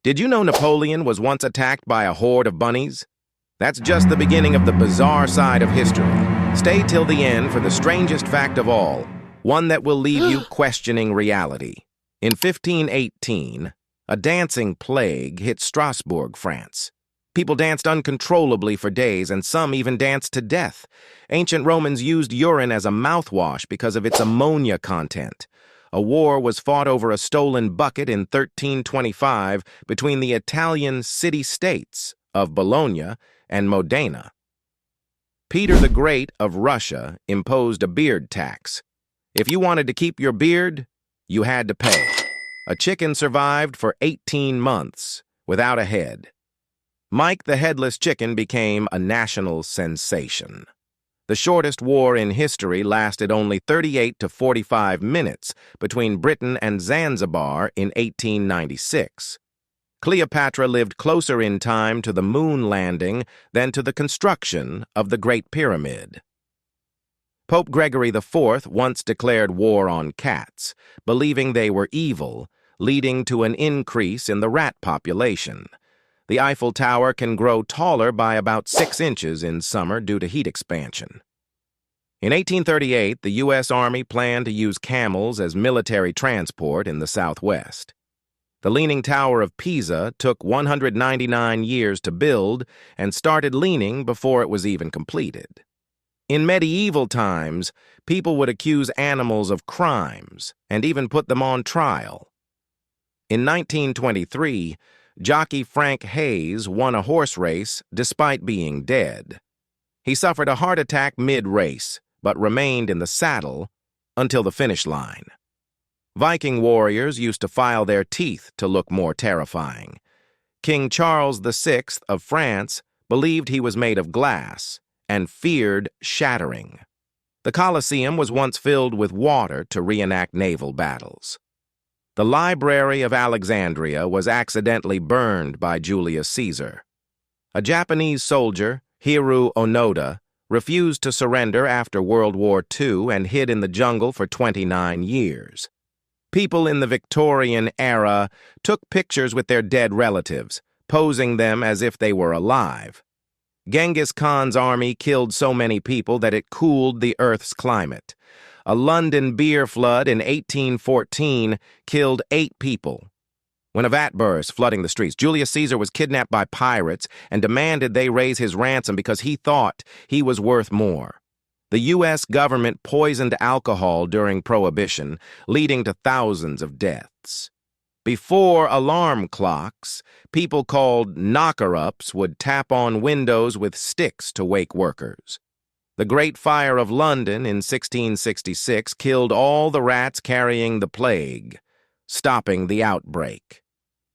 Did you know Napoleon was once attacked by a horde of bunnies? That's just the beginning of the bizarre side of history. Stay till the end for the strangest fact of all, one that will leave you questioning reality. In 1518, a dancing plague hit Strasbourg, France. People danced uncontrollably for days, and some even danced to death. Ancient Romans used urine as a mouthwash because of its ammonia content. A war was fought over a stolen bucket in 1325 between the Italian city-states of Bologna and Modena. Peter the Great of Russia imposed a beard tax. If you wanted to keep your beard, you had to pay. A chicken survived for 18 months without a head. Mike the Headless Chicken became a national sensation. The shortest war in history lasted only 38 to 45 minutes between Britain and Zanzibar in 1896. Cleopatra lived closer in time to the moon landing than to the construction of the Great Pyramid. Pope Gregory IV once declared war on cats, believing they were evil, leading to an increase in the rat population. The Eiffel Tower can grow taller by about 6 inches in summer due to heat expansion. In 1838, the U.S. Army planned to use camels as military transport in the Southwest. The Leaning Tower of Pisa took 199 years to build and started leaning before it was even completed. In medieval times, people would accuse animals of crimes and even put them on trial. In 1923, jockey Frank Hayes won a horse race despite being dead. He suffered a heart attack mid-race, but remained in the saddle until the finish line. Viking warriors used to file their teeth to look more terrifying. King Charles VI of France believed he was made of glass and feared shattering. The Colosseum was once filled with water to reenact naval battles. The Library of Alexandria was accidentally burned by Julius Caesar. A Japanese soldier, Hiroo Onoda, refused to surrender after World War II and hid in the jungle for 29 years. People in the Victorian era took pictures with their dead relatives, posing them as if they were alive. Genghis Khan's army killed so many people that it cooled the Earth's climate. A London beer flood in 1814 killed 8 people. When a vat burst flooding the streets, Julius Caesar was kidnapped by pirates and demanded they raise his ransom because he thought he was worth more. The U.S. government poisoned alcohol during Prohibition, leading to thousands of deaths. Before alarm clocks, people called knocker-ups would tap on windows with sticks to wake workers. The Great Fire of London in 1666 killed all the rats carrying the plague, stopping the outbreak.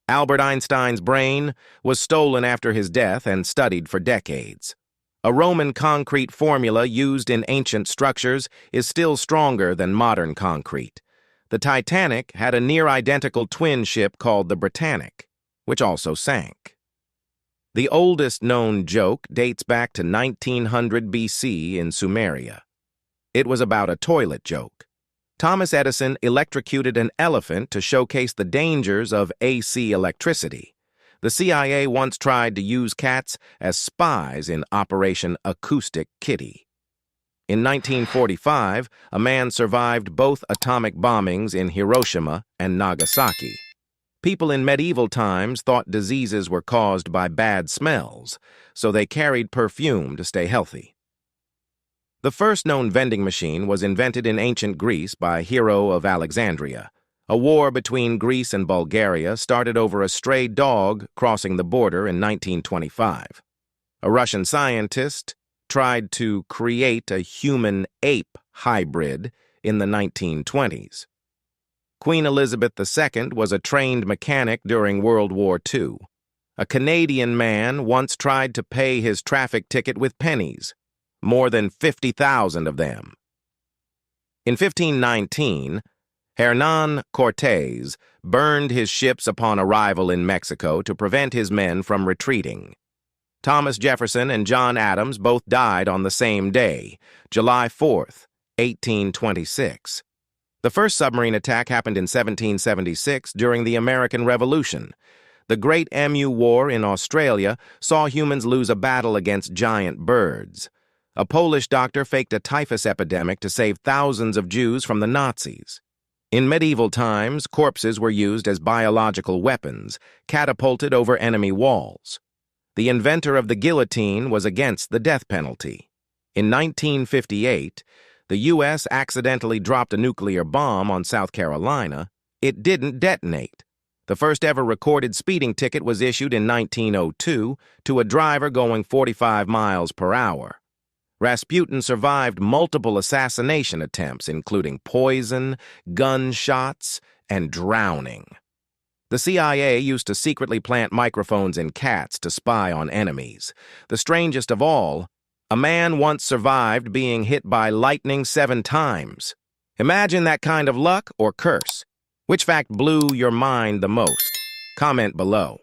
Albert Einstein's brain was stolen after his death and studied for decades. A Roman concrete formula used in ancient structures is still stronger than modern concrete. The Titanic had a near-identical twin ship called the Britannic, which also sank. The oldest known joke dates back to 1900 BC in Sumeria. It was about a toilet joke. Thomas Edison electrocuted an elephant to showcase the dangers of AC electricity. The CIA once tried to use cats as spies in Operation Acoustic Kitty. In 1945, a man survived both atomic bombings in Hiroshima and Nagasaki. People in medieval times thought diseases were caused by bad smells, so they carried perfume to stay healthy. The first known vending machine was invented in ancient Greece by Hero of Alexandria. A war between Greece and Bulgaria started over a stray dog crossing the border in 1925. A Russian scientist tried to create a human-ape hybrid in the 1920s. Queen Elizabeth II was a trained mechanic during World War II. A Canadian man once tried to pay his traffic ticket with pennies, more than 50,000 of them. In 1519, Hernán Cortés burned his ships upon arrival in Mexico to prevent his men from retreating. Thomas Jefferson and John Adams both died on the same day, July 4th, 1826. The first submarine attack happened in 1776 during the American Revolution. The Great Emu War in Australia saw humans lose a battle against giant birds. A Polish doctor faked a typhus epidemic to save thousands of Jews from the Nazis. In medieval times, corpses were used as biological weapons, catapulted over enemy walls. The inventor of the guillotine was against the death penalty. In 1958, the U.S. accidentally dropped a nuclear bomb on South Carolina. It didn't detonate. The first ever recorded speeding ticket was issued in 1902 to a driver going 45 miles per hour. Rasputin survived multiple assassination attempts, including poison, gunshots, and drowning. The CIA used to secretly plant microphones in cats to spy on enemies. The strangest of all, a man once survived being hit by lightning 7 times. Imagine that kind of luck or curse. Which fact blew your mind the most? Comment below.